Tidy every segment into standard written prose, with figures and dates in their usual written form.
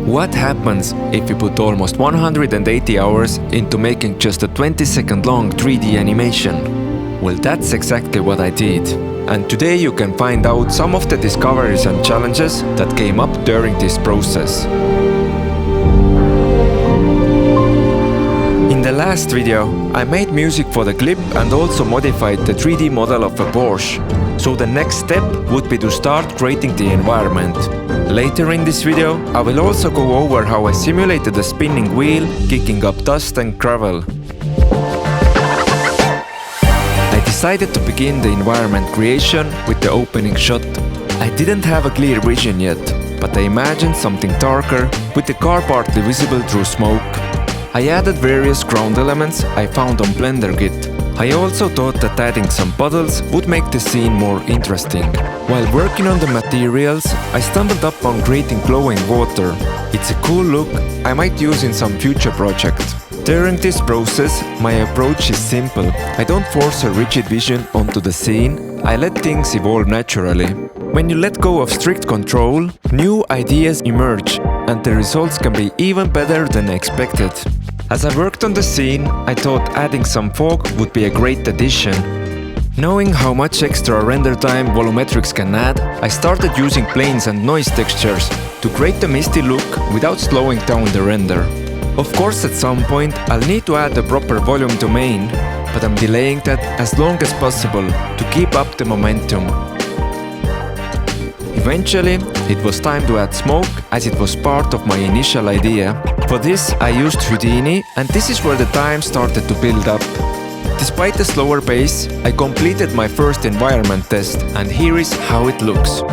What happens if you put almost 180 hours into making just a 20-second long 3D animation? Well, that's exactly what I did. And today you can find out some of the discoveries and challenges that came up during this process. In the last video, I made music for the clip and also modified the 3D model of a Porsche. So the next step would be to start creating the environment. Later in this video, I will also go over how I simulated a spinning wheel, kicking up dust and gravel. I decided to begin the environment creation with the opening shot. I didn't have a clear vision yet, but I imagined something darker, with the car partly visible through smoke. I added various ground elements I found on BlenderKit. I also thought that adding some puddles would make the scene more interesting. While working on the materials, I stumbled upon creating glowing water. It's a cool look I might use in some future project. During this process, my approach is simple. I don't force a rigid vision onto the scene, I let things evolve naturally. When you let go of strict control, new ideas emerge, and the results can be even better than expected. As I worked on the scene, I thought adding some fog would be a great addition. Knowing how much extra render time volumetrics can add, I started using planes and noise textures to create a misty look without slowing down the render. Of course, at some point I'll need to add a proper volume domain, but I'm delaying that as long as possible to keep up the momentum. Eventually, it was time to add smoke, as it was part of my initial idea. For this, I used Houdini, and this is where the time started to build up. Despite the slower pace, I completed my first environment test, and here is how it looks.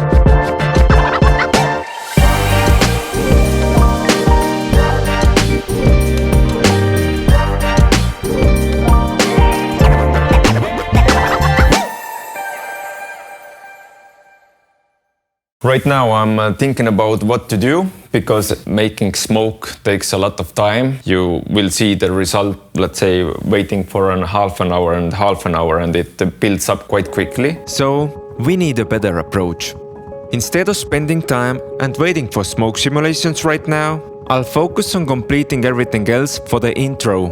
Right now I'm thinking about what to do, because making smoke takes a lot of time. You will see the result, let's say, waiting for half an hour, and it builds up quite quickly. So, we need a better approach. Instead of spending time and waiting for smoke simulations right now, I'll focus on completing everything else for the intro.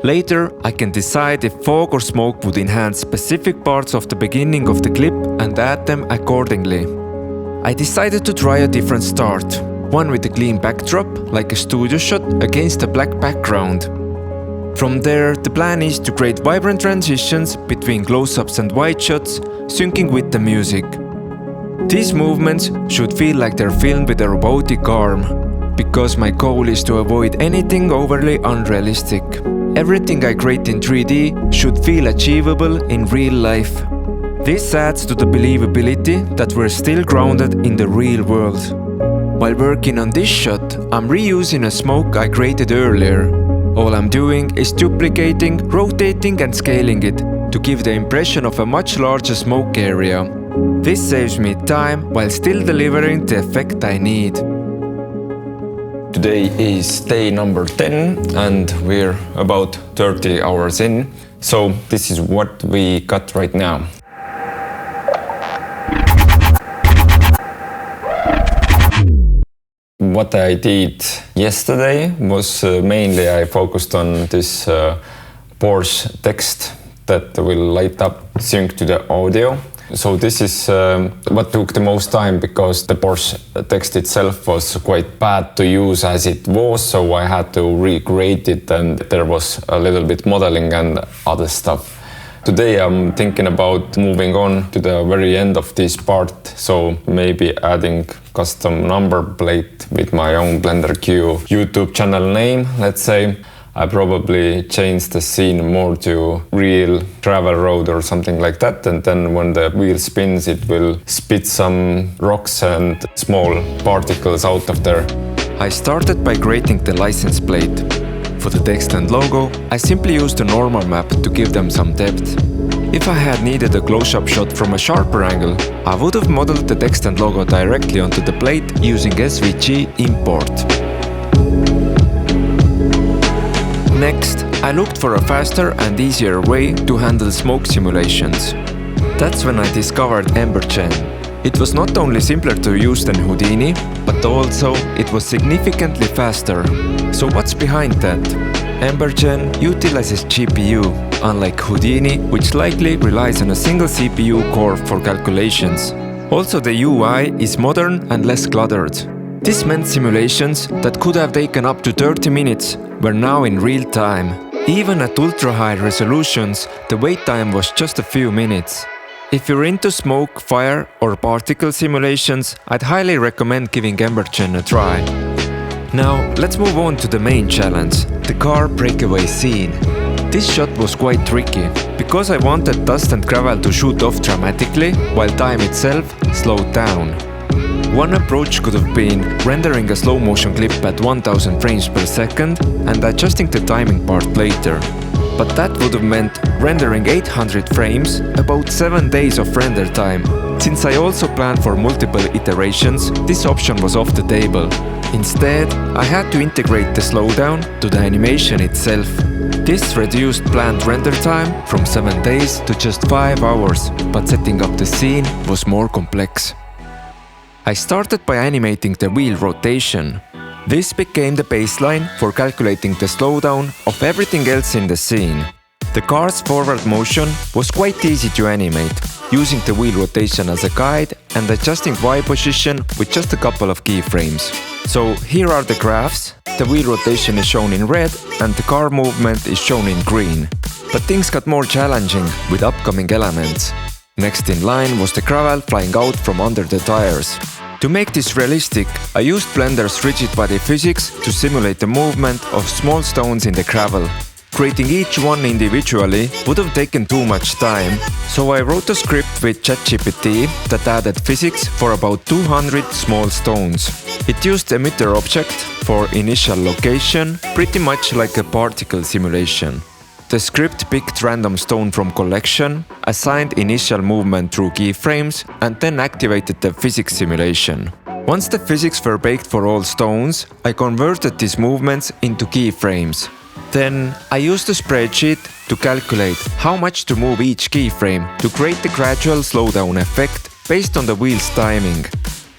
Later, I can decide if fog or smoke would enhance specific parts of the beginning of the clip and add them accordingly. I decided to try a different start, one with a clean backdrop, like a studio shot, against a black background. From there, the plan is to create vibrant transitions between close-ups and wide shots, syncing with the music. These movements should feel like they're filmed with a robotic arm, because my goal is to avoid anything overly unrealistic. Everything I create in 3D should feel achievable in real life. This adds to the believability that we're still grounded in the real world. While working on this shot, I'm reusing a smoke I created earlier. All I'm doing is duplicating, rotating and scaling it to give the impression of a much larger smoke area. This saves me time while still delivering the effect I need. Today is day number 10 and we're about 30 hours in. So this is what we got right now. What I did yesterday was mainly I focused on this Porsche text that will light up sync to the audio. So this is what took the most time, because the Porsche text itself was quite bad to use as it was, so I had to recreate it, and there was a little bit modeling and other stuff. Today I'm thinking about moving on to the very end of this part, so maybe adding custom number plate with my own BlenderQ YouTube channel name, let's say. I probably change the scene more to real travel road or something like that, and then when the wheel spins it will spit some rocks and small particles out of there. I started by creating the license plate. For the text and logo, I simply used a normal map to give them some depth. If I had needed a close-up shot from a sharper angle, I would have modeled the text and logo directly onto the plate using SVG import. Next, I looked for a faster and easier way to handle smoke simulations. That's when I discovered EmberGen. It was not only simpler to use than Houdini, but also it was significantly faster. So what's behind that? EmberGen utilizes GPU, unlike Houdini, which likely relies on a single CPU core for calculations. Also, the UI is modern and less cluttered. This meant simulations that could have taken up to 30 minutes were now in real time. Even at ultra-high resolutions, the wait time was just a few minutes. If you're into smoke, fire or particle simulations, I'd highly recommend giving EmberGen a try. Now, let's move on to the main challenge, the car breakaway scene. This shot was quite tricky, because I wanted dust and gravel to shoot off dramatically, while time itself slowed down. One approach could have been rendering a slow motion clip at 1000 frames per second and adjusting the timing part later. But that would have meant rendering 800 frames, about 7 days of render time. Since I also planned for multiple iterations, this option was off the table. Instead, I had to integrate the slowdown to the animation itself. This reduced planned render time from 7 days to just 5 hours, but setting up the scene was more complex. I started by animating the wheel rotation. This became the baseline for calculating the slowdown of everything else in the scene. The car's forward motion was quite easy to animate, using the wheel rotation as a guide and adjusting Y position with just a couple of keyframes. So here are the graphs. The wheel rotation is shown in red and the car movement is shown in green. But things got more challenging with upcoming elements. Next in line was the gravel flying out from under the tires. To make this realistic, I used Blender's rigid body physics to simulate the movement of small stones in the gravel. Creating each one individually would have taken too much time, so I wrote a script with ChatGPT that added physics for about 200 small stones. It used emitter object for initial location, pretty much like a particle simulation. The script picked random stone from collection, assigned initial movement through keyframes, and then activated the physics simulation. Once the physics were baked for all stones, I converted these movements into keyframes. Then I used a spreadsheet to calculate how much to move each keyframe to create the gradual slowdown effect based on the wheel's timing.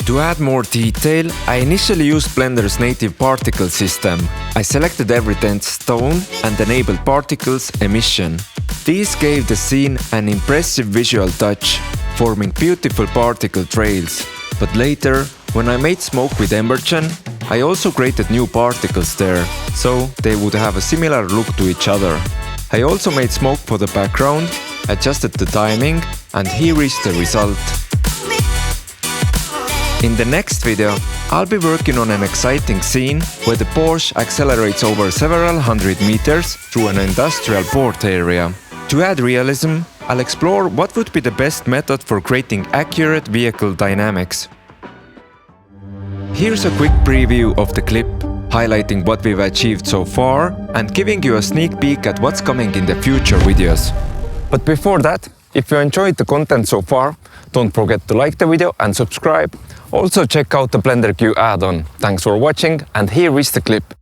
To add more detail, I initially used Blender's native particle system. I selected every 10th stone and enabled particles emission. These gave the scene an impressive visual touch, forming beautiful particle trails. But later, when I made smoke with EmberGen, I also created new particles there, so they would have a similar look to each other. I also made smoke for the background, adjusted the timing, and here is the result. In the next video, I'll be working on an exciting scene where the Porsche accelerates over several hundred meters through an industrial port area. To add realism, I'll explore what would be the best method for creating accurate vehicle dynamics. Here's a quick preview of the clip, highlighting what we've achieved so far and giving you a sneak peek at what's coming in the future videos. But before that, if you enjoyed the content so far, don't forget to like the video and subscribe. Also check out the BlenderQ add-on. Thanks for watching, and here is the clip.